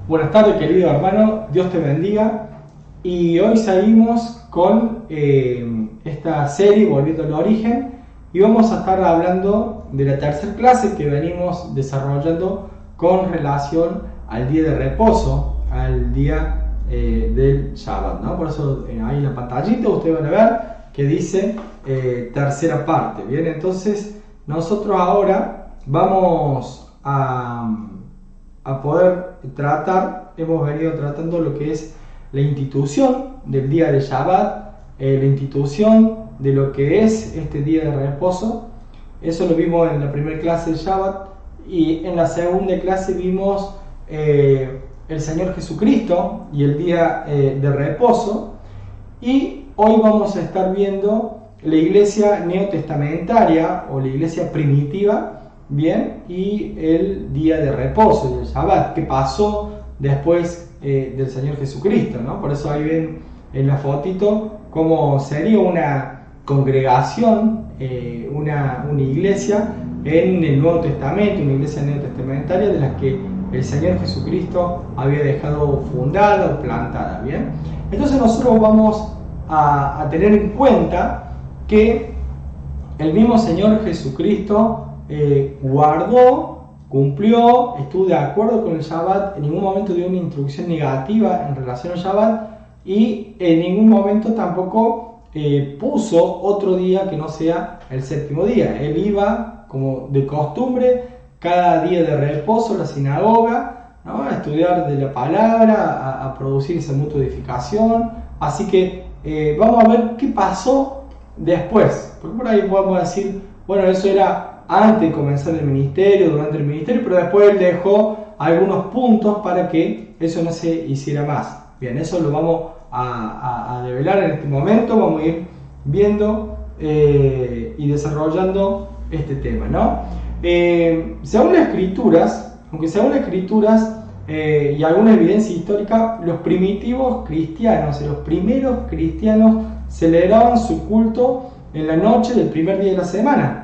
Buenas tardes, querido hermano, Dios te bendiga. Y hoy seguimos con esta serie, Volviendo al Origen, y vamos a estar hablando de la tercera clase que venimos desarrollando con relación al día de reposo, al día del Shabbat, ¿no? Por eso ahí en la pantallita ustedes van a ver que dice tercera parte. Bien, entonces nosotros ahora vamos a poder tratar, hemos venido tratando lo que es la institución del día de Shabbat, la institución de lo que es este día de reposo. Eso lo vimos en la primera clase de Shabbat, y en la segunda clase vimos el Señor Jesucristo y el día de reposo, y hoy vamos a estar viendo la iglesia neotestamentaria o la iglesia primitiva, bien, y el día de reposo, el Shabbat, que pasó después del Señor Jesucristo, ¿no? Por eso ahí ven en la fotito cómo sería una congregación, una iglesia en el Nuevo Testamento, una iglesia neotestamentaria de las que el Señor Jesucristo había dejado fundada o plantada, ¿bien? Entonces nosotros vamos a tener en cuenta que el mismo Señor Jesucristo guardó, cumplió, estuvo de acuerdo con el Shabbat, en ningún momento dio una instrucción negativa en relación al Shabbat, y en ningún momento tampoco puso otro día que no sea el séptimo día. Él iba, como de costumbre, cada día de reposo a la sinagoga, ¿no? A estudiar de la palabra, a producir esa mutua edificación. Así que vamos a ver qué pasó después, porque por ahí podemos decir, bueno, eso era antes de comenzar el ministerio, durante el ministerio, pero después él dejó algunos puntos para que eso no se hiciera más. Bien, eso lo vamos a develar en este momento, vamos a ir viendo y desarrollando este tema, ¿no? Según las escrituras, aunque según las escrituras y alguna evidencia histórica, los primitivos cristianos, los primeros cristianos celebraban su culto en la noche del primer día de la semana.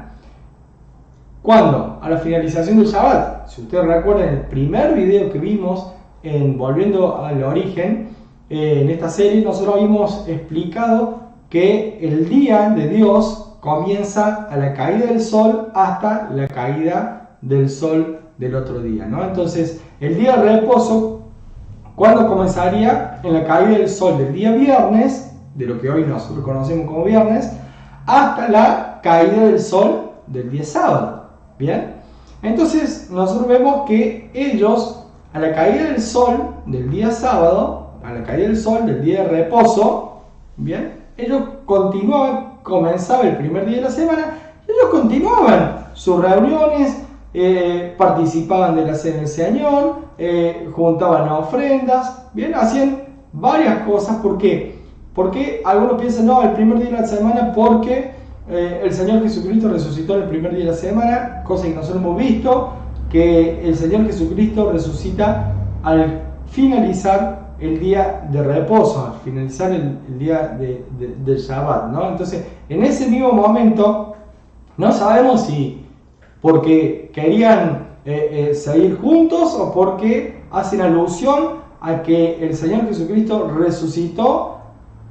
¿Cuándo? A la finalización del Shabbat. Si ustedes recuerdan el primer video que vimos en Volviendo al Origen, en esta serie nosotros habíamos explicado que el día de Dios comienza a la caída del sol hasta la caída del sol del otro día, ¿no? Entonces, el día de reposo, ¿cuándo comenzaría? En la caída del sol del día viernes, de lo que hoy nosotros conocemos como viernes, hasta la caída del sol del día sábado. ¿Bien? Entonces, nosotros vemos que ellos, a la caída del sol del día sábado, a la caída del sol del día de reposo, ¿bien? Ellos continuaban, comenzaba el primer día de la semana, ellos continuaban sus reuniones, participaban de la cena del Señor, juntaban ofrendas, ¿bien? Hacían varias cosas. ¿Por qué? Porque algunos piensan, no, el primer día de la semana porque el Señor Jesucristo resucitó en el primer día de la semana, cosa que nosotros hemos visto, que el Señor Jesucristo resucita al finalizar el día de reposo, al finalizar el día del Shabbat, ¿no? Entonces, en ese mismo momento, no sabemos si porque querían seguir juntos o porque hacen alusión a que el Señor Jesucristo resucitó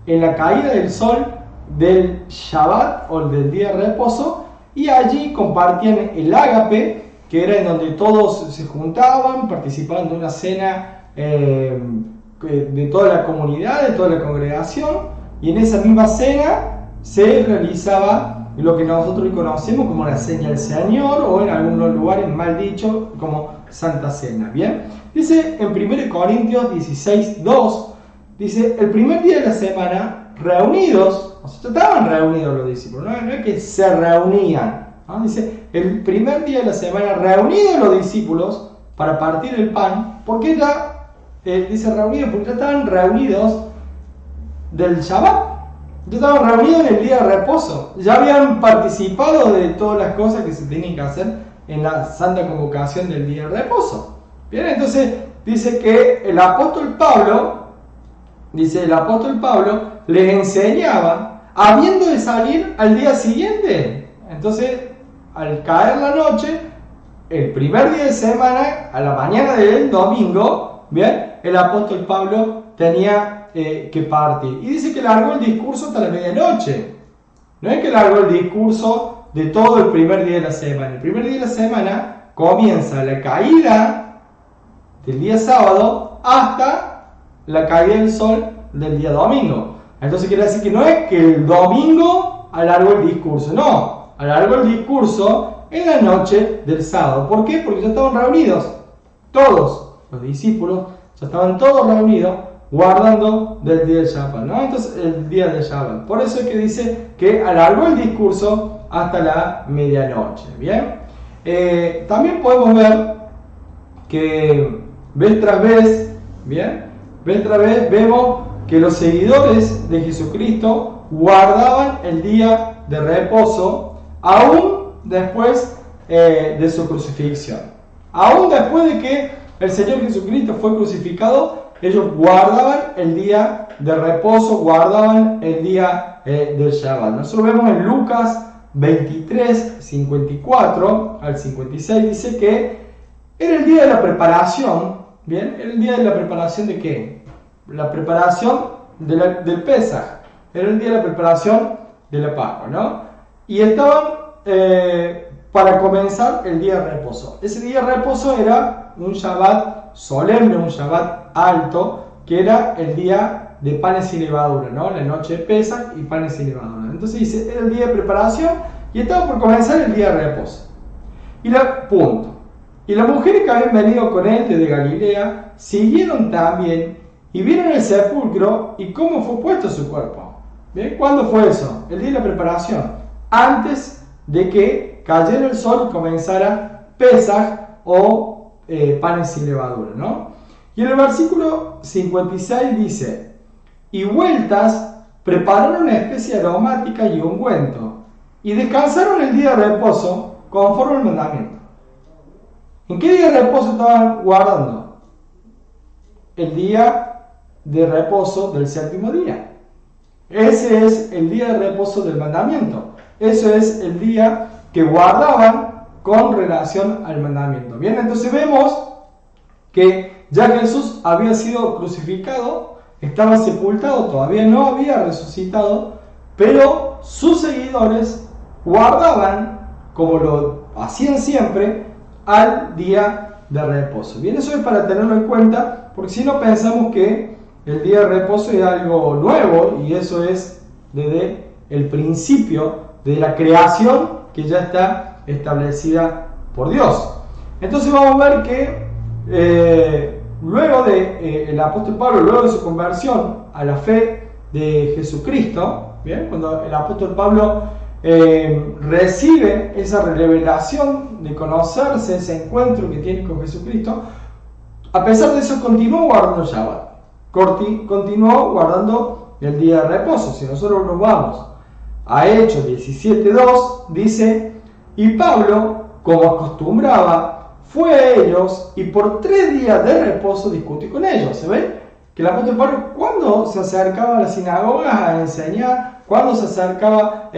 en la caída del sol del Shabbat o del día de reposo, y allí compartían el ágape, que era en donde todos se juntaban, participaban de una cena de toda la comunidad, de toda la congregación, y en esa misma cena se realizaba lo que nosotros hoy conocemos como la Cena del Señor, o en algunos lugares mal dicho como Santa Cena. Bien, dice en 1 Corintios 16:2, dice: el primer día de la semana, reunidos, o sea, estaban reunidos los discípulos, no es que se reunían, ¿no? Dice, el primer día de la semana, reunidos los discípulos para partir el pan. ¿Por qué dice reunidos? Porque ya estaban reunidos del Shabbat, ya estaban reunidos en el día de reposo, ya habían participado de todas las cosas que se tenían que hacer en la santa convocación del día de reposo. Bien, entonces dice que el apóstol Pablo les enseñaba, habiendo de salir al día siguiente. Entonces, al caer la noche, el primer día de semana, a la mañana del domingo, bien, el apóstol Pablo tenía que partir. Y dice que largó el discurso hasta la medianoche. No es que largó el discurso de todo el primer día de la semana. El primer día de la semana comienza la caída del día sábado hasta la caída del sol del día domingo. Entonces quiere decir que no es que el domingo alargó el discurso, no, alargó el discurso en la noche del sábado. ¿Por qué? Porque ya estaban reunidos, todos los discípulos, ya estaban todos reunidos guardando del día del Shabbat, ¿no? Entonces el día del Shabbat. Por eso es que dice que alargó el discurso hasta la medianoche, ¿bien? También podemos ver que vez tras vez, ¿bien? Vez tras vez vemos que los seguidores de Jesucristo guardaban el día de reposo aún después de su crucifixión. Aún después de que el Señor Jesucristo fue crucificado, ellos guardaban el día de reposo, guardaban el día del Shabbat. Nosotros vemos en Lucas 23, 54 al 56, dice que era el día de la preparación, ¿bien? Era el día de la preparación de ¿qué? La preparación del Pesaj, era el día de la preparación de la Pascua, ¿no? Y estaban para comenzar el día de reposo. Ese día de reposo era un Shabbat solemne, un Shabbat alto, que era el día de panes sin levadura, ¿no? La noche de Pesaj y panes sin levadura. Entonces dice, era el día de preparación y estaba por comenzar el día de reposo. Punto. Y las mujeres que habían venido con él desde Galilea siguieron también y vieron el sepulcro y cómo fue puesto su cuerpo. ¿Bien? ¿Cuándo fue eso? El día de la preparación, antes de que cayera el sol y comenzara Pesaj o panes sin levadura, ¿no? Y en el versículo 56 dice, y vueltas prepararon una especie aromática y ungüento, y descansaron el día de reposo conforme al mandamiento. ¿En qué día de reposo estaban guardando? El día de reposo del séptimo día. Ese es el día de reposo del mandamiento. Eso es el día que guardaban con relación al mandamiento. Bien, entonces vemos que ya Jesús había sido crucificado, estaba sepultado, todavía no había resucitado, pero sus seguidores guardaban, como lo hacían siempre, al día de reposo. Bien, eso es para tenerlo en cuenta, porque si no pensamos que el día de reposo es algo nuevo, y eso es desde el principio de la creación que ya está establecida por Dios. Entonces vamos a ver que luego de el apóstol Pablo, luego de su conversión a la fe de Jesucristo, ¿bien? Cuando el apóstol Pablo recibe esa revelación de conocerse, ese encuentro que tiene con Jesucristo, a pesar de eso continuó guardando el Shabbat, continuó guardando el día de reposo. Si nosotros nos vamos a Hechos 17:2, dice, y Pablo, como acostumbraba, fue a ellos y por 3 días de reposo discutió con ellos. ¿Se ve? Que el apóstol Pablo, cuando se acercaba a las sinagogas a enseñar, cuando se acercaba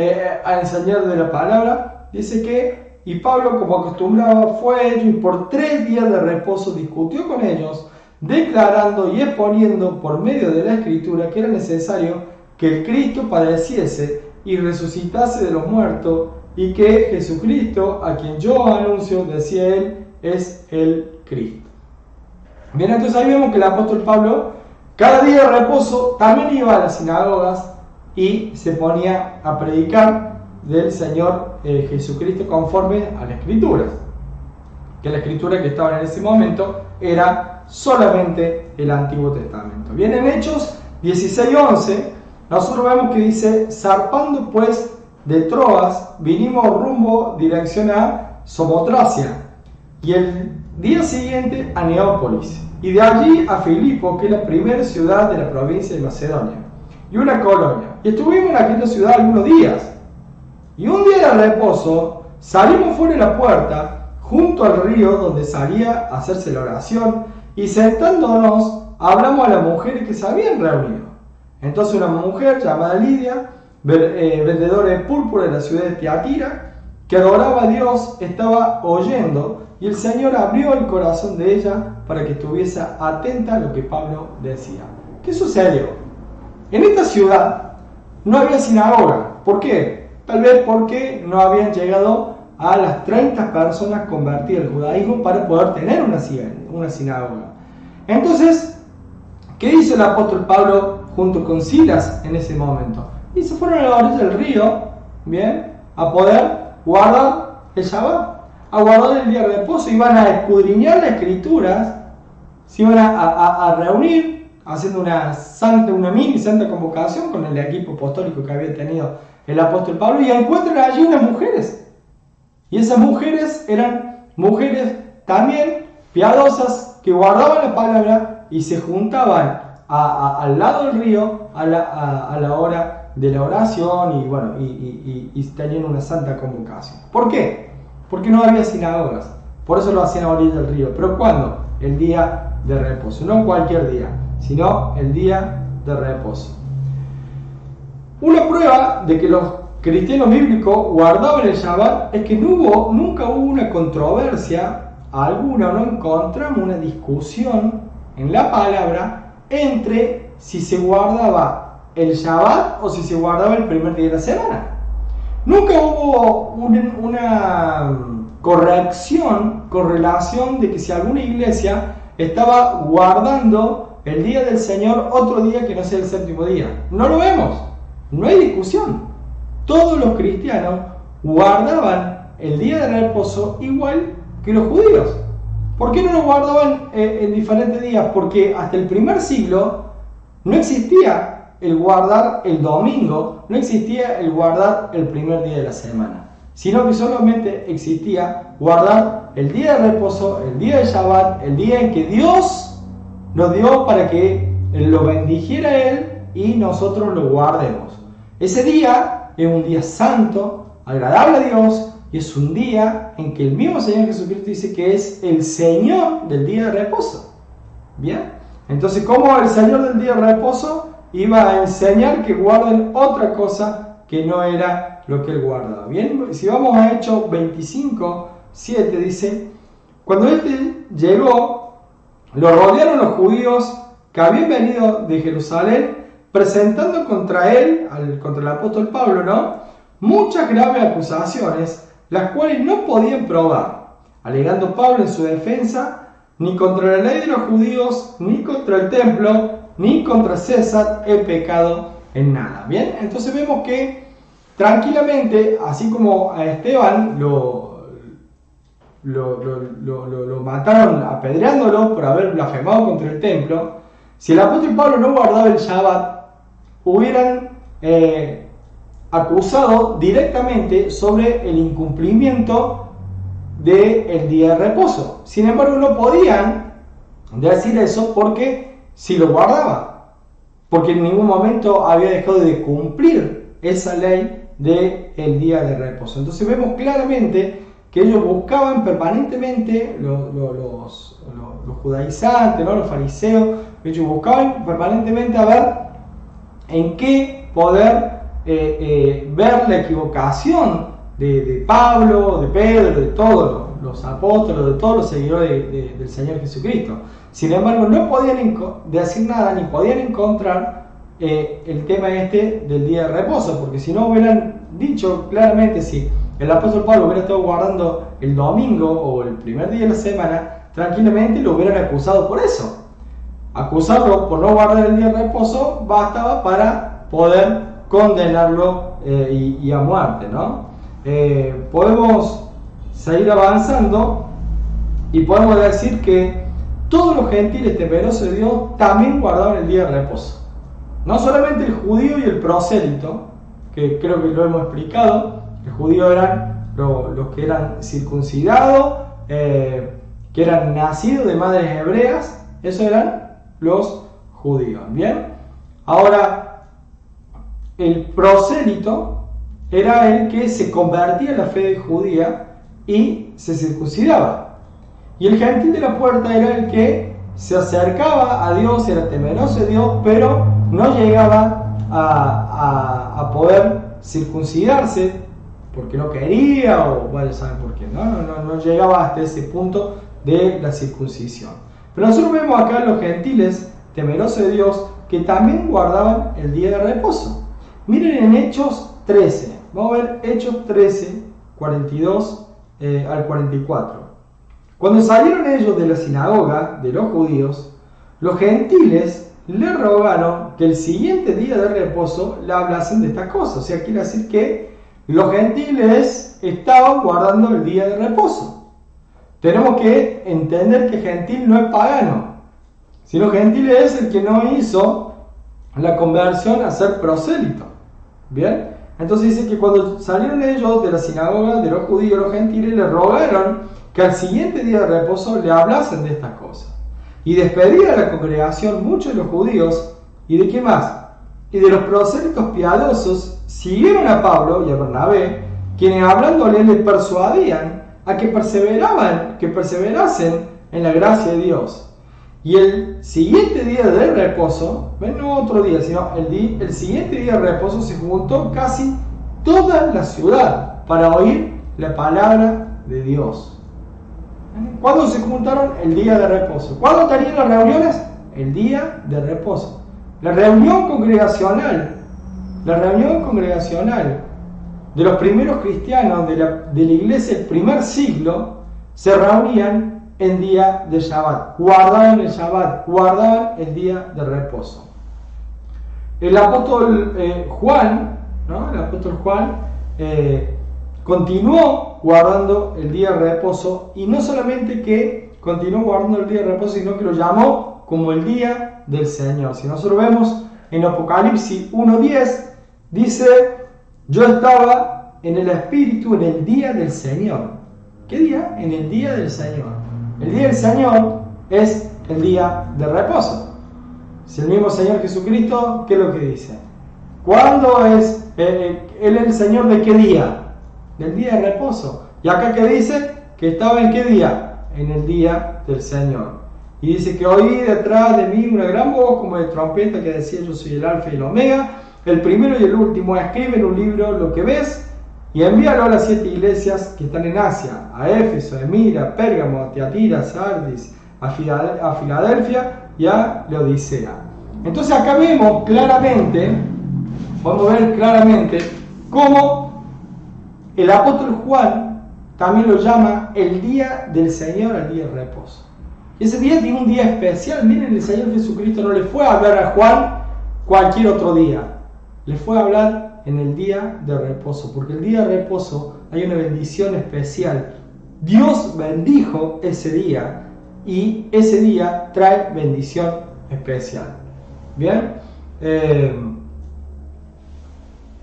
a enseñar de la palabra, dice que, y Pablo, como acostumbraba, fue a ellos y por 3 días de reposo discutió con ellos, declarando y exponiendo por medio de la Escritura que era necesario que el Cristo padeciese y resucitase de los muertos, y que Jesucristo, a quien yo anuncio, decía él, es el Cristo. Bien, entonces ahí vemos que el apóstol Pablo, cada día de reposo, también iba a las sinagogas y se ponía a predicar del Señor Jesucristo conforme a las Escrituras. Que la Escritura que estaba en ese momento era solamente el Antiguo Testamento. Bien, en Hechos 16:11, nosotros vemos que dice, zarpando pues de Troas, vinimos rumbo dirección a Somotracia, y el día siguiente a Neópolis, y de allí a Filipo, que es la primera ciudad de la provincia de Macedonia, y una colonia. Y estuvimos en aquella ciudad algunos días. Y un día de reposo salimos fuera de la puerta, junto al río donde salía a hacerse la oración, y sentándonos hablamos a las mujeres que se habían reunido. Entonces una mujer llamada Lidia, vendedora de púrpura de la ciudad de Tiatira, que adoraba a Dios estaba oyendo y el Señor abrió el corazón de ella para que estuviese atenta a lo que Pablo decía. ¿Qué sucedió? En esta ciudad no había sinagoga. ¿Por qué? Tal vez porque no habían llegado a las 30 personas convertidas al judaísmo para poder tener una sinagoga. Entonces, ¿qué hizo el apóstol Pablo junto con Silas en ese momento? Y se fueron a la orilla del río, ¿bien? A poder guardar el Shabbat, a guardar el día de reposo. Iban a escudriñar las escrituras, se iban a reunir, haciendo una mini santa convocación con el equipo apostólico que había tenido el apóstol Pablo, y encuentran allí unas mujeres. Y esas mujeres eran mujeres también piadosas que guardaban la palabra y se juntaban al lado del río a la hora de la oración y tenían una santa convocación. ¿Por qué? Porque no había sinagogas. Por eso lo hacían a orilla del río. ¿Pero cuándo? El día de reposo. No cualquier día, sino el día de reposo. Una prueba de que los cristianos bíblicos guardaban el Shabbat es que nunca hubo una controversia alguna, no encontramos una discusión en la palabra entre si se guardaba el Shabbat o si se guardaba el primer día de la semana. Nunca hubo una correlación de que si alguna iglesia estaba guardando el día del Señor otro día que no sea el séptimo día. No lo vemos, no hay discusión. Todos los cristianos guardaban el día de reposo igual que los judíos. ¿Por qué no lo guardaban en diferentes días? Porque hasta el primer siglo no existía el guardar el domingo, no existía el guardar el primer día de la semana, sino que solamente existía guardar el día de reposo, el día de Shabbat, el día en que Dios nos dio para que lo bendijera Él y nosotros lo guardemos. Ese día es un día santo, agradable a Dios, y es un día en que el mismo Señor Jesucristo dice que es el Señor del día de reposo. ¿Bien? Entonces, ¿cómo el Señor del día de reposo iba a enseñar que guarden otra cosa que no era lo que Él guardaba? Bien, si vamos a Hechos 25:7, dice: cuando Éste llegó, lo rodearon los judíos que habían venido de Jerusalén, presentando contra él, contra el apóstol Pablo, ¿no?, muchas graves acusaciones, las cuales no podían probar, alegando Pablo en su defensa: ni contra la ley de los judíos, ni contra el templo, ni contra César he pecado en nada. Bien, entonces vemos que tranquilamente, así como a Esteban lo mataron apedreándolo por haber blasfemado contra el templo, si el apóstol Pablo no guardaba el Shabbat, hubieran acusado directamente sobre el incumplimiento del día de reposo. Sin embargo, no podían decir eso porque si lo guardaba, porque en ningún momento había dejado de cumplir esa ley del día de reposo. Entonces vemos claramente que ellos buscaban permanentemente, los judaizantes, ¿no?, los fariseos, ellos buscaban permanentemente a ver en qué poder ver la equivocación de Pablo, de Pedro, de todos los apóstoles, de todos los seguidores del Señor Jesucristo. Sin embargo, no podían decir nada ni podían encontrar el tema del día de reposo, porque si no hubieran dicho claramente, si el apóstol Pablo hubiera estado guardando el domingo o el primer día de la semana, tranquilamente lo hubieran acusado por eso. Acusarlo por no guardar el día de reposo bastaba para poder condenarlo y a muerte, ¿no? Podemos seguir avanzando y podemos decir que todos los gentiles temerosos de Dios también guardaban el día de reposo. No solamente el judío y el prosélito, que creo que lo hemos explicado. El judío eran los que eran circuncidados, que eran nacidos de madres hebreas. Esos eran los judíos. Bien, ahora el prosélito era el que se convertía en la fe judía y se circuncidaba. Y el gentil de la puerta era el que se acercaba a Dios, era temeroso de Dios, pero no llegaba a poder circuncidarse porque no quería o bueno, saben por qué, no llegaba hasta ese punto de la circuncisión. Pero nosotros vemos acá a los gentiles temerosos de Dios que también guardaban el día de reposo. Miren en Hechos 13, vamos a ver Hechos 13, 42 al 44. Cuando salieron ellos de la sinagoga de los judíos, los gentiles le rogaron que el siguiente día de reposo le hablasen de estas cosas. O sea, quiere decir que los gentiles estaban guardando el día de reposo. Tenemos que entender que gentil no es pagano, sino gentil es el que no hizo la conversión a ser prosélito. ¿Bien? Entonces dice que cuando salieron ellos de la sinagoga de los judíos, los gentiles le rogaron que al siguiente día de reposo le hablasen de estas cosas. Y despedida a la congregación muchos de los judíos, ¿y de qué más? Y de los prosélitos piadosos, siguieron a Pablo y a Bernabé, quienes hablándole le persuadían a que perseverasen en la gracia de Dios. Y el siguiente día de reposo, no otro día, sino el siguiente día de reposo se juntó casi toda la ciudad para oír la palabra de Dios. ¿Cuándo se juntaron? El día de reposo. ¿Cuándo tenían las reuniones? El día de reposo. La reunión congregacional de los primeros cristianos de la iglesia del primer siglo se reunían en día de Shabbat, guardaban el Shabbat, guardaban el día de reposo. El apóstol Juan continuó guardando el día de reposo, y no solamente que continuó guardando el día de reposo, sino que lo llamó como el día del Señor. Si nosotros vemos en Apocalipsis 1:10, dice: yo estaba en el Espíritu en el día del Señor. ¿Qué día? En el día del Señor. El día del Señor es el día de reposo. Si el mismo Señor Jesucristo, ¿qué es lo que dice? ¿Cuándo es? Él es el Señor de qué día? Del día de reposo. Y acá que dice que estaba en qué día? En el día del Señor. Y dice que oí detrás de mí una gran voz como de trompeta que decía: yo soy el Alfa y el Omega, el primero y el último. Escribe en un libro lo que ves y envíalo a las 7 iglesias que están en Asia: a Éfeso, a Emira, Pérgamo, a Tiatira, a Sardis, a Filadelfia y a Laodicea. Entonces acá vemos claramente, podemos ver claramente cómo el apóstol Juan también lo llama el día del Señor, el día de reposo. Ese día tiene un día especial. Miren, el Señor Jesucristo no le fue a hablar a Juan cualquier otro día, le fue a hablar en el día de reposo, porque el día de reposo hay una bendición especial. Dios bendijo ese día y ese día trae bendición especial. Bien,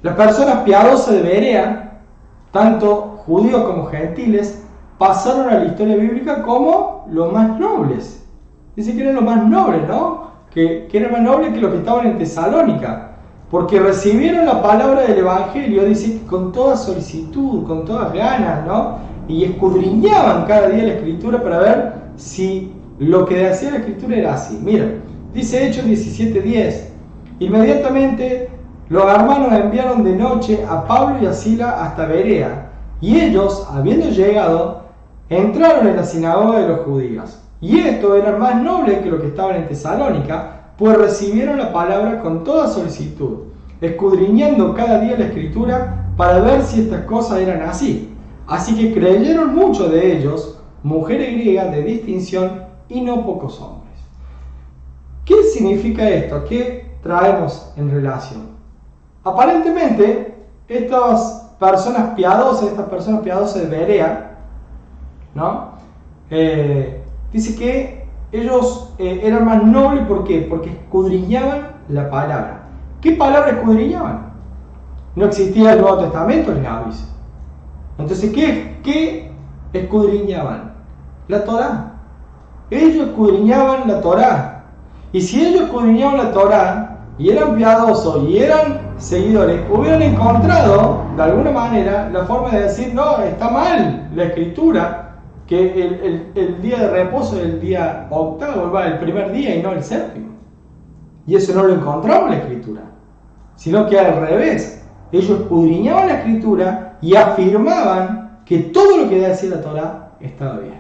las personas piadosas de Berea, tanto judíos como gentiles, pasaron a la historia bíblica como los más nobles. Dice que eran los más nobles, ¿no? Que eran más nobles que los que estaban en Tesalónica, porque recibieron la palabra del Evangelio, dice, con toda solicitud, con todas ganas, ¿no? Y escudriñaban cada día la Escritura para ver si lo que decía la Escritura era así. Mira, dice Hechos 17:10: inmediatamente los hermanos enviaron de noche a Pablo y a Silas hasta Berea, y ellos, habiendo llegado, entraron en la sinagoga de los judíos. Y estos eran más nobles que los que estaban en Tesalónica, pues recibieron la palabra con toda solicitud, escudriñando cada día la Escritura para ver si estas cosas eran así. Así que creyeron muchos de ellos, mujeres griegas de distinción y no pocos hombres. ¿Qué significa esto? ¿Qué traemos en relación? Aparentemente, estas personas piadosas de Berea, ¿no? Dice que ellos eran más nobles. ¿Por qué? Porque escudriñaban la palabra. ¿Qué palabra escudriñaban? No existía el Nuevo Testamento, les aviso. Entonces, ¿qué escudriñaban? La Torá. Ellos escudriñaban la Torá. Y si ellos escudriñaban la Torá y eran piadosos y eran seguidores, hubieran encontrado de alguna manera la forma de decir: no, está mal la Escritura, que el día de reposo es el día octavo, el primer día y no el séptimo. Y eso no lo encontramos en la Escritura, sino que al revés. Ellos escudriñaban la Escritura y afirmaban que todo lo que decía la Torá estaba bien.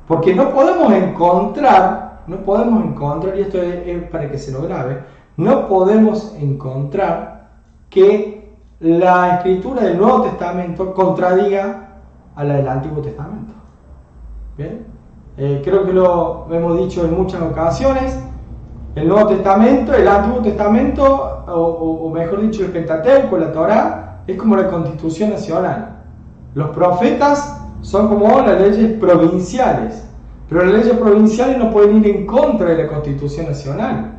Porque no podemos encontrar, y esto es para que se lo grabe, no podemos encontrar que la escritura del Nuevo Testamento contradiga a la del Antiguo Testamento. ¿Bien? Creo que lo hemos dicho en muchas ocasiones. El Nuevo Testamento, el Antiguo Testamento, o mejor dicho, el Pentateuco, la Torá, es como la Constitución Nacional. Los profetas son como las leyes provinciales, pero las leyes provinciales no pueden ir en contra de la Constitución Nacional.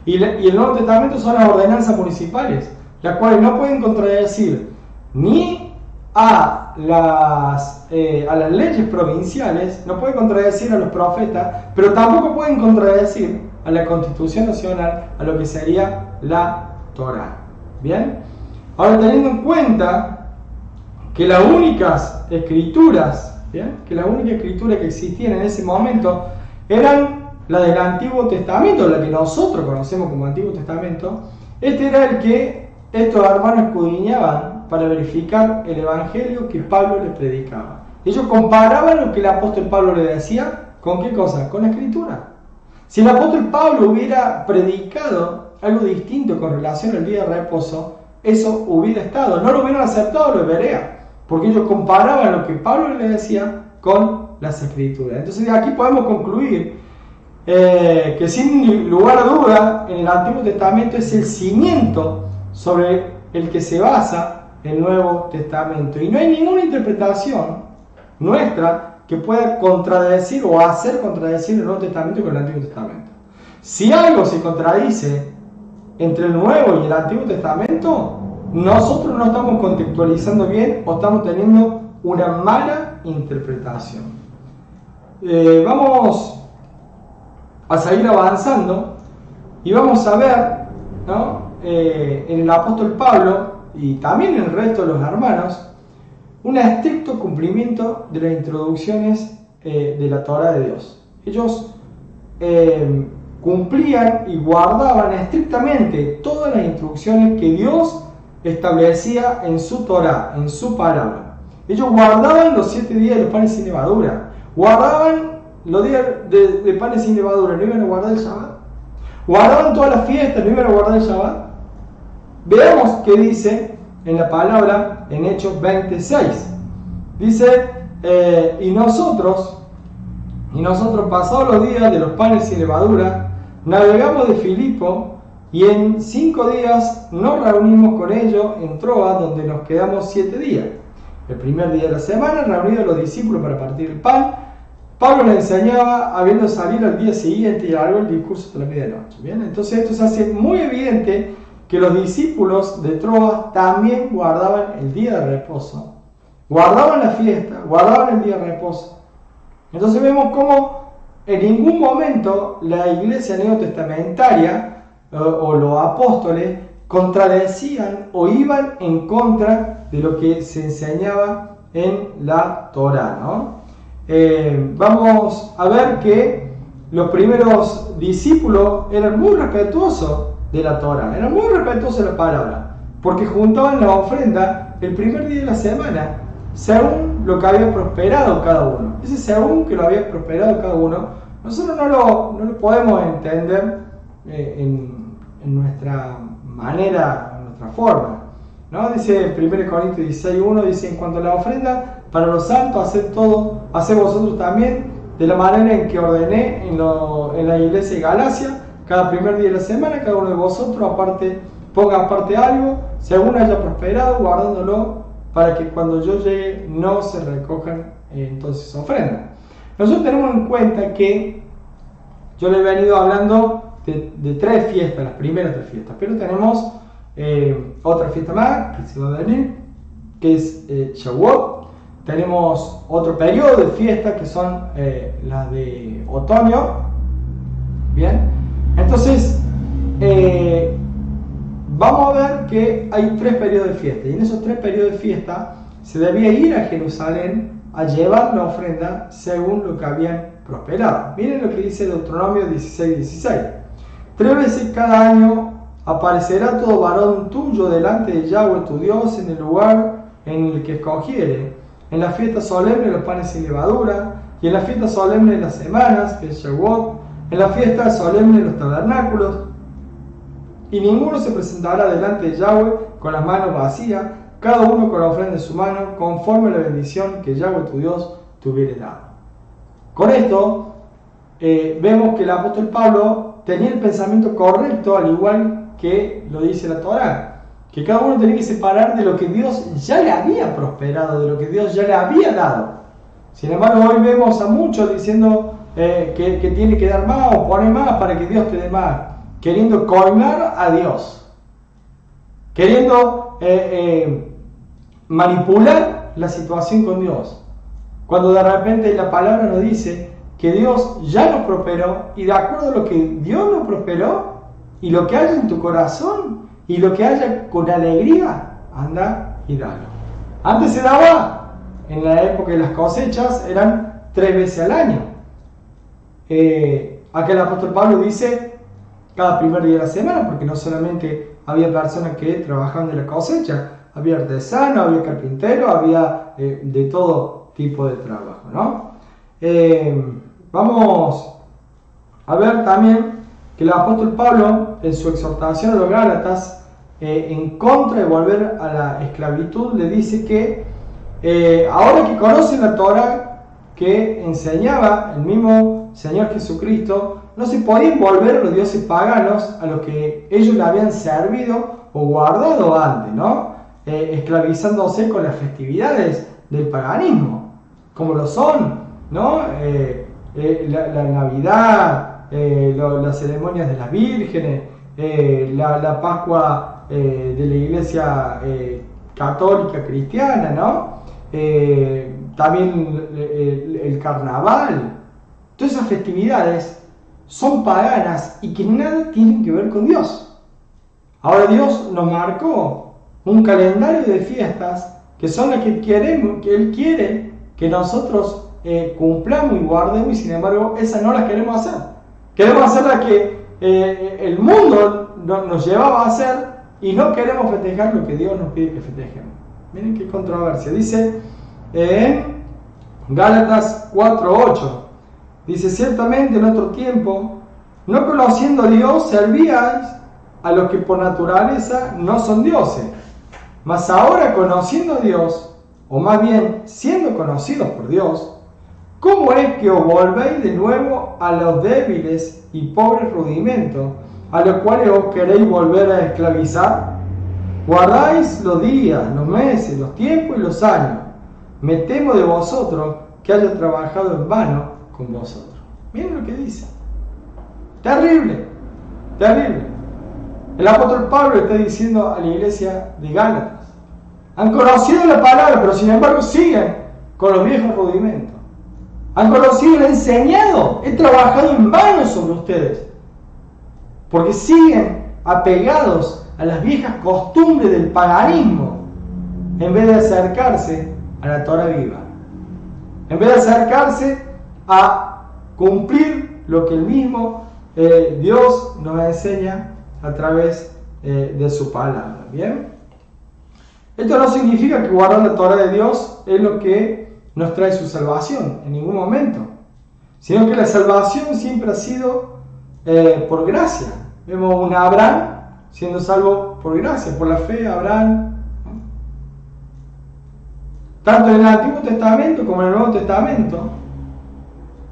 Y el Nuevo Testamento son las ordenanzas municipales, las cuales no pueden contradecir ni a las leyes provinciales, no pueden contradecir a los profetas, pero tampoco pueden contradecir a la Constitución Nacional, a lo que sería la Torá. ¿Bien? Ahora, teniendo en cuenta que las únicas escrituras, ¿bien?, que la única escritura que existían en ese momento eran la del Antiguo Testamento, la que nosotros conocemos como Antiguo Testamento, este era el que estos hermanos escudriñaban para verificar el evangelio que Pablo les predicaba. Ellos comparaban lo que el apóstol Pablo le decía, ¿con qué cosa? Con la escritura. Si el apóstol Pablo hubiera predicado algo distinto con relación al día de reposo, eso hubiera estado, no lo hubieran aceptado los hebreos, porque ellos comparaban lo que Pablo le decía con las escrituras. Entonces de aquí podemos concluir que sin lugar a duda en el Antiguo Testamento es el cimiento sobre el que se basa el Nuevo Testamento, y no hay ninguna interpretación nuestra que pueda contradecir o hacer contradecir el Nuevo Testamento con el Antiguo Testamento. Si algo se contradice entre el Nuevo y el Antiguo Testamento, nosotros no estamos contextualizando bien o estamos teniendo una mala interpretación. Vamos a seguir avanzando y vamos a ver, ¿no?, en el apóstol Pablo y también en el resto de los hermanos, un estricto cumplimiento de las introducciones de la Torá de Dios. Ellos cumplían y guardaban estrictamente todas las instrucciones que Dios establecía en su Torá, en su palabra. Ellos guardaban los 7 días de los panes sin levadura, guardaban los días de panes sin levadura, no iban a guardar el Shabbat, guardaban todas las fiestas, no iban a guardar el Shabbat. Veamos qué dice en la palabra en Hechos 26. Dice, y nosotros pasados los días de los panes sin levadura, navegamos de Filipo y en 5 días nos reunimos con ellos en Troas, donde nos quedamos 7 días. El primer día de la semana, reunidos los discípulos para partir el pan, Pablo les enseñaba, habiendo salido al día siguiente y alargó el discurso hasta la medianoche. ¿Bien? Entonces esto se hace muy evidente que los discípulos de Troas también guardaban el día de reposo, guardaban la fiesta, guardaban el día de reposo. Entonces vemos cómo en ningún momento la iglesia neotestamentaria o los apóstoles contradecían o iban en contra de lo que se enseñaba en la Torá, ¿no? Vamos a ver que los primeros discípulos eran muy respetuosos de la Torá, eran muy respetuosos de la palabra, porque juntaban la ofrenda el primer día de la semana, según lo que había prosperado cada uno. Ese según que lo había prosperado cada uno, nosotros no lo podemos entender en nuestra manera, en nuestra forma, ¿no? Dice 1 Corintios 16:1, dice, en cuanto a la ofrenda para los santos, haced vosotros también de la manera en que ordené en la iglesia de Galacia. Cada primer día de la semana, cada uno de vosotros ponga aparte algo, según haya prosperado, guardándolo, para que cuando yo llegue no se recojan entonces ofrendas. Nosotros tenemos en cuenta que yo le he venido hablando de 3 fiestas, las primeras 3 fiestas, pero tenemos otra fiesta más que se va a venir, que es Shavuot. Tenemos otro periodo de fiestas que son las de otoño. Bien, entonces vamos a ver que hay 3 periodos de fiesta, y en esos 3 periodos de fiesta se debía ir a Jerusalén a llevar la ofrenda según lo que habían prosperado. Miren lo que dice Deuteronomio 16:16. 3 veces cada año aparecerá todo varón tuyo delante de Yahweh tu Dios en el lugar en el que escogiere, en la fiesta solemne de los panes sin levadura, y en la fiesta solemne de las semanas, que es Shavuot, en la fiesta solemne de los tabernáculos, y ninguno se presentará delante de Yahweh con las manos vacías, cada uno con la ofrenda en su mano, conforme a la bendición que Yahweh tu Dios te hubiere dado. Con esto, vemos que el apóstol Pablo tenía el pensamiento correcto, al igual que lo dice la Torá, que cada uno tenía que separar de lo que Dios ya le había prosperado, de lo que Dios ya le había dado. Sin embargo, hoy vemos a muchos diciendo que tiene que dar más o poner más para que Dios te dé más, queriendo colmar a Dios, queriendo manipular la situación con Dios, cuando de repente la palabra nos dice que Dios ya nos prosperó, y de acuerdo a lo que Dios nos prosperó y lo que haya en tu corazón y lo que haya con alegría, anda y dalo. Antes se daba, en la época de las cosechas, eran 3 veces al año. Acá el apóstol Pablo dice cada primer día de la semana, porque no solamente había personas que trabajaban de la cosecha, había artesanos, había carpinteros, había de todo tipo de trabajo, ¿no? Vamos a ver también que el apóstol Pablo, en su exhortación a los Gálatas, en contra de volver a la esclavitud, le dice que ahora que conocen la Torá que enseñaba el mismo Señor Jesucristo, no se podían volver a los dioses paganos a los que ellos le habían servido o guardado antes, ¿no? Esclavizándose con las festividades del paganismo, como lo son, ¿no? La Navidad, las ceremonias de las vírgenes, la Pascua de la Iglesia católica cristiana, ¿no? También el carnaval. Todas esas festividades son paganas y que nada tienen que ver con Dios. Ahora Dios nos marcó un calendario de fiestas que son las que queremos, que Él quiere que nosotros cumplamos y guardemos, y sin embargo esas no las queremos hacer. Queremos hacer las que el mundo nos llevaba a hacer, y no queremos festejar lo que Dios nos pide que festejemos. Miren qué controversia. Dice en Gálatas 4:8, dice: ciertamente en otro tiempo, no conociendo a Dios, servíais a los que por naturaleza no son dioses. Mas ahora, conociendo a Dios, o más bien siendo conocidos por Dios, ¿cómo es que os volvéis de nuevo a los débiles y pobres rudimentos, a los cuales os queréis volver a esclavizar? Guardáis los días, los meses, los tiempos y los años. Me temo de vosotros que haya trabajado en vano con vosotros. Miren lo que dice. Terrible, terrible. El apóstol Pablo está diciendo a la iglesia de Gálatas: han conocido la palabra, pero sin embargo siguen con los viejos rudimentos. Han conocido y han enseñado, he trabajado en vano sobre ustedes, porque siguen apegados a las viejas costumbres del paganismo, en vez de acercarse a la Torá viva, en vez de acercarse a cumplir lo que el mismo Dios nos enseña a través de su palabra. ¿Bien? Esto no significa que guardar la Torá de Dios es lo que nos trae su salvación, en ningún momento, sino que la salvación siempre ha sido por gracia. Vemos un Abraham siendo salvo por gracia, por la fe. Abraham, tanto en el Antiguo Testamento como en el Nuevo Testamento,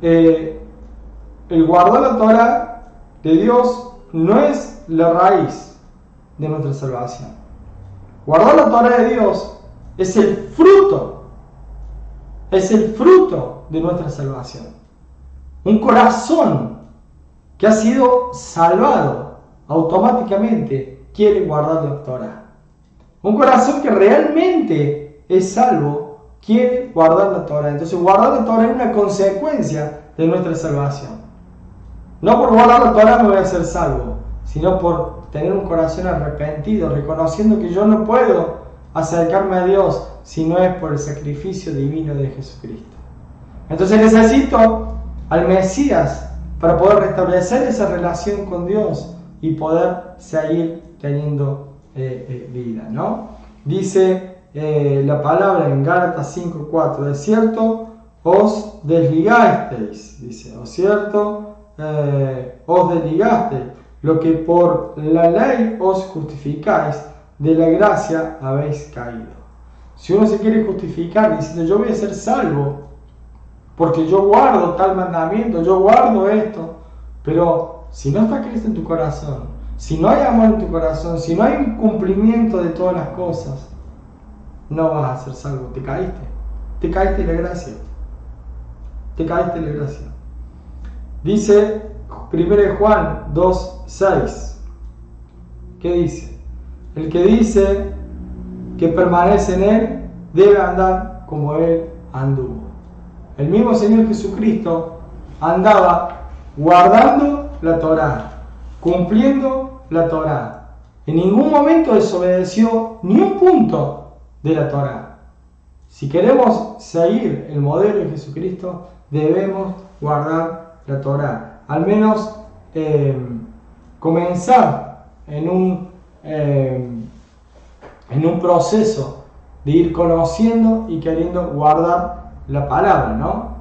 el guardar la Torá de Dios no es la raíz de nuestra salvación. Guardar la Torá de Dios es el fruto de nuestra salvación. Un corazón que ha sido salvado automáticamente quiere guardar la Torá. Un corazón que realmente es salvo quiere guardar la Torá. Entonces, guardar la Torá es una consecuencia de nuestra salvación. No por guardar la Torá me voy a ser salvo, sino por tener un corazón arrepentido, reconociendo que yo no puedo acercarme a Dios si no es por el sacrificio divino de Jesucristo. Entonces necesito al Mesías para poder restablecer esa relación con Dios y poder seguir teniendo vida, ¿no? Dice la palabra en Gálatas 5:4, de cierto os desligasteis, dice, o cierto os desligasteis, lo que por la ley os justificáis, de la gracia habéis caído. Si uno se quiere justificar diciendo yo voy a ser salvo porque yo guardo tal mandamiento, yo guardo esto, pero si no está Cristo en tu corazón, si no hay amor en tu corazón, si no hay un cumplimiento de todas las cosas, no vas a ser salvo. Te caíste de la gracia, te caíste de la gracia. Dice 1 Juan 2:6, ¿qué dice? El que dice que permanece en Él debe andar como Él anduvo. El mismo Señor Jesucristo andaba guardando la Torá, cumpliendo la Torá. En ningún momento desobedeció ni un punto de la Torá. Si queremos seguir el modelo de Jesucristo, debemos guardar la Torá. Al menos comenzar en un proceso de ir conociendo y queriendo guardar la palabra, ¿no?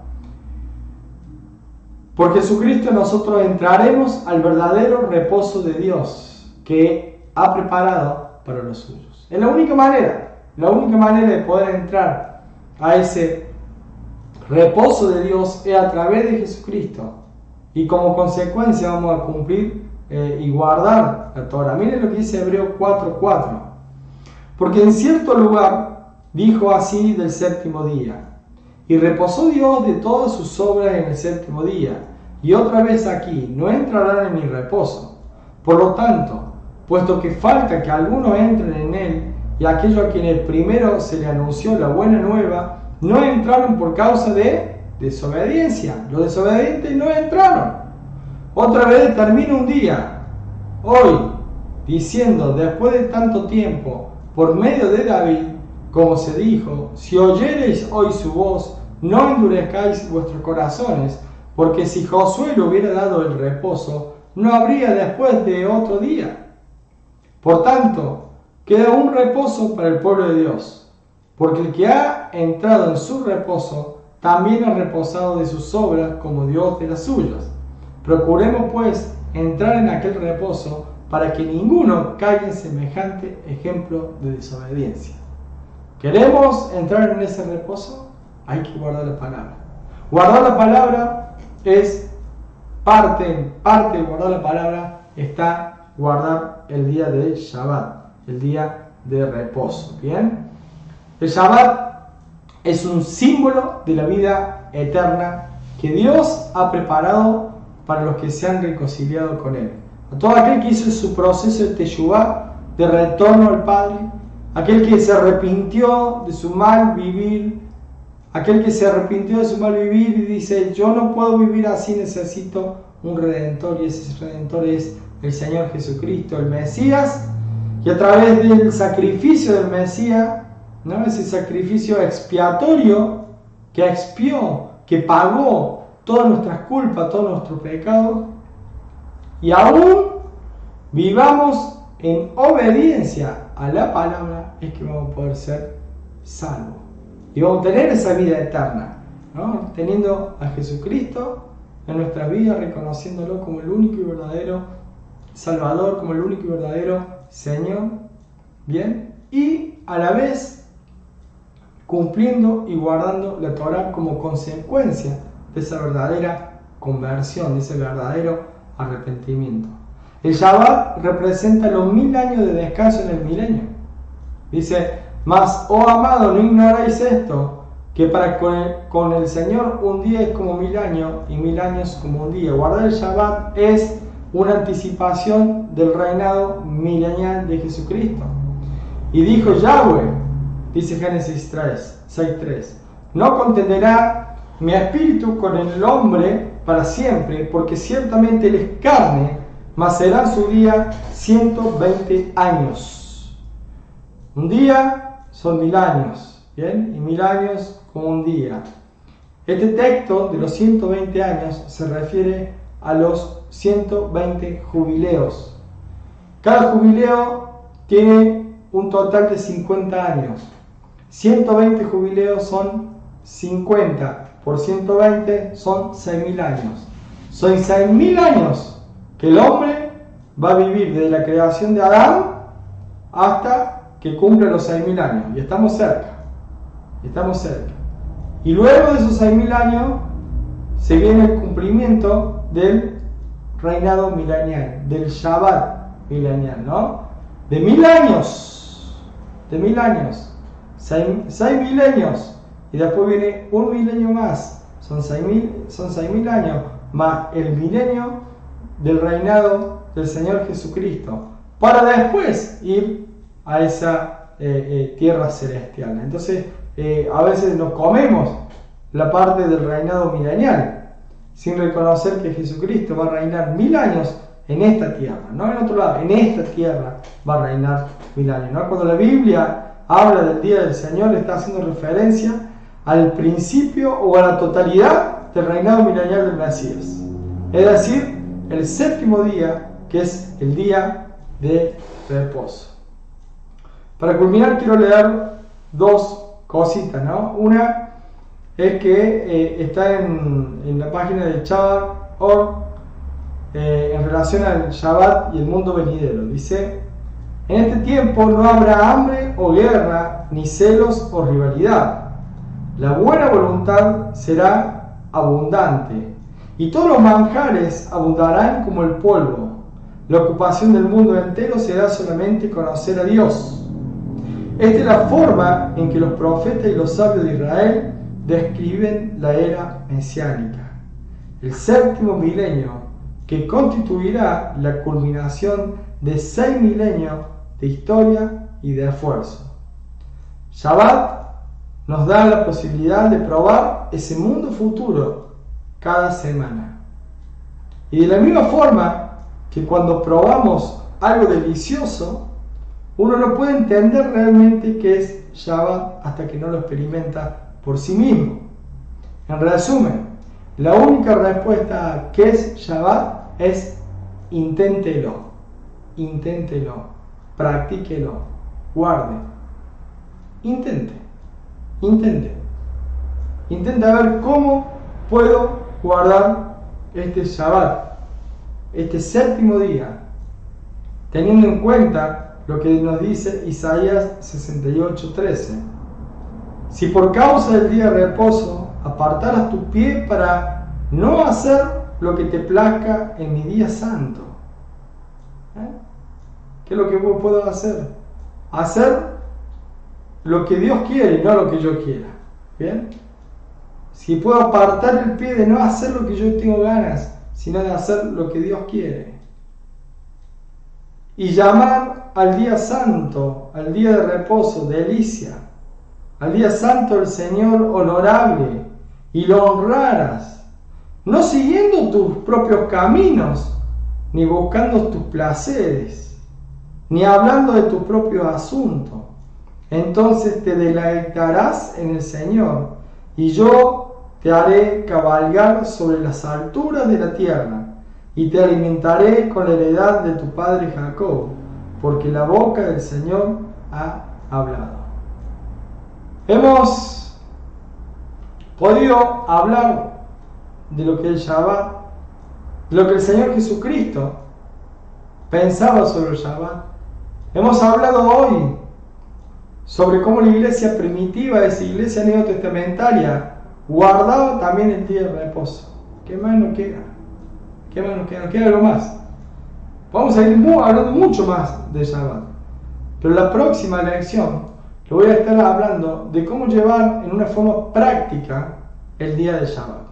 Por Jesucristo nosotros entraremos al verdadero reposo de Dios que ha preparado para los suyos. Es la única manera de poder entrar a ese reposo de Dios es a través de Jesucristo. Y como consecuencia vamos a cumplir y guardar la Torah. Miren lo que dice Hebreos 4:4. Porque en cierto lugar dijo así del séptimo día. Y reposó Dios de todas sus obras en el séptimo día. Y otra vez aquí, no entrarán en mi reposo. Por lo tanto, puesto que falta que algunos entren en él, y aquellos a quienes primero se le anunció la buena nueva, no entraron por causa de desobediencia. Los desobedientes no entraron. Otra vez termina un día, hoy, diciendo, después de tanto tiempo, por medio de David, como se dijo, si oyereis hoy su voz, no endurezcáis vuestros corazones, porque si Josué le hubiera dado el reposo, no habría después de otro día. Por tanto, queda un reposo para el pueblo de Dios, porque el que ha entrado en su reposo, también ha reposado de sus obras como Dios de las suyas. Procuremos pues entrar en aquel reposo para que ninguno caiga en semejante ejemplo de desobediencia. ¿Queremos entrar en ese reposo? Hay que guardar la palabra. Guardar la palabra es parte de guardar la palabra está guardar el día de Shabbat, el día de reposo. ¿Bien? El Shabbat es un símbolo de la vida eterna que Dios ha preparado para los que se han reconciliado con Él. A todo aquel que hizo su proceso de teshuvá, de retorno al Padre, aquel que se arrepintió de su mal vivir, aquel que se arrepintió de su mal vivir y dice, yo no puedo vivir así, necesito un Redentor, y ese Redentor es el Señor Jesucristo, el Mesías, y a través del sacrificio del Mesías, ¿no? Ese sacrificio expiatorio que expió, que pagó todas nuestras culpas, todos nuestros pecados, y aún vivamos en obediencia a la palabra, es que vamos a poder ser salvos. Y vamos a tener esa vida eterna, ¿no? Teniendo a Jesucristo en nuestra vida, reconociéndolo como el único y verdadero Salvador, como el único y verdadero Señor, ¿bien? Y a la vez cumpliendo y guardando la Torah como consecuencia de esa verdadera conversión, de ese verdadero arrepentimiento. El Shabbat representa los 1000 años de descanso en el milenio. Dice, mas, oh amado, no ignoráis esto, que para con el Señor un día es como 1000 años y 1000 años como un día. Guardar el Shabbat es una anticipación del reinado milenial de Jesucristo. Y dijo Yahweh, dice Génesis 6:3, no contenderá mi espíritu con el hombre para siempre, porque ciertamente él es carne, mas será su día 120 años. Un día son 1000 años, ¿bien? Y 1000 años como un día. Este texto de los 120 años se refiere a los 120 jubileos. Cada jubileo tiene un total de 50 años. 120 jubileos son 50 por 120 son 6.000 años. Son 6.000 años que el hombre va a vivir desde la creación de Adán hasta que cumple los 6.000 años. Y estamos cerca. Estamos cerca. Y luego de esos 6.000 años se viene el cumplimiento del reinado milenial, del Shabbat milenial, ¿no? De 1.000 años. De 1.000 años. 6 milenios. Y después viene un milenio más. Son 6.000 años. Más el milenio del reinado del Señor Jesucristo. Para después ir a esa tierra celestial. Entonces, a veces nos comemos la parte del reinado milenial sin reconocer que Jesucristo va a reinar 1.000 años en esta tierra, no en otro lado, en esta tierra va a reinar 1.000 años, ¿no? Cuando la Biblia habla del día del Señor, está haciendo referencia al principio o a la totalidad del reinado milenial del Mesías, es decir, el séptimo día, que es el día de reposo. Para culminar quiero leer dos cositas, ¿no? Una es que está en la página de Shabbat.org en relación al Shabbat y el mundo venidero. Dice: en este tiempo no habrá hambre o guerra, ni celos o rivalidad. La buena voluntad será abundante, y todos los manjares abundarán como el polvo. La ocupación del mundo entero será solamente conocer a Dios. Esta es la forma en que los profetas y los sabios de Israel describen la era mesiánica, el séptimo milenio, que constituirá la culminación de 6 milenios de historia y de esfuerzo. Shabbat nos da la posibilidad de probar ese mundo futuro cada semana. Y de la misma forma que cuando probamos algo delicioso, uno no puede entender realmente qué es Shabbat hasta que no lo experimenta por sí mismo. En resumen, la única respuesta a qué es Shabbat es inténtelo, practíquelo, guarde, intente ver cómo puedo guardar este Shabbat, este séptimo día, teniendo en cuenta lo que nos dice Isaías 68:13. Si por causa del día de reposo apartaras tu pie para no hacer lo que te plazca en mi día santo. ¿Qué es lo que puedo hacer? Hacer lo que Dios quiere y no lo que yo quiera. ¿Bien? Si puedo apartar el pie de no hacer lo que yo tengo ganas, sino de hacer lo que Dios quiere. Y llamar al día santo, al día de reposo, delicia, al día santo del Señor honorable, y lo honraras, no siguiendo tus propios caminos, ni buscando tus placeres, ni hablando de tus propios asuntos. Entonces te deleitarás en el Señor, y yo te haré cabalgar sobre las alturas de la tierra, y te alimentaré con la heredad de tu padre Jacob, porque la boca del Señor ha hablado. Hemos podido hablar de lo que el Shabbat, de lo que el Señor Jesucristo pensaba sobre el Shabbat. Hemos hablado hoy sobre cómo la iglesia primitiva, esa iglesia neotestamentaria, guardaba también el día de reposo. ¿Qué más nos queda? ¿Qué más nos queda? Nos queda algo más. Vamos a ir hablando mucho más de Shabbat. Pero la próxima lección le voy a estar hablando de cómo llevar en una forma práctica el día de Shabbat.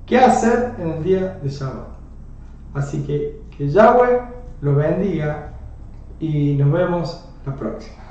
¿Qué hacer en el día de Shabbat? Así que Yahweh los bendiga y nos vemos la próxima.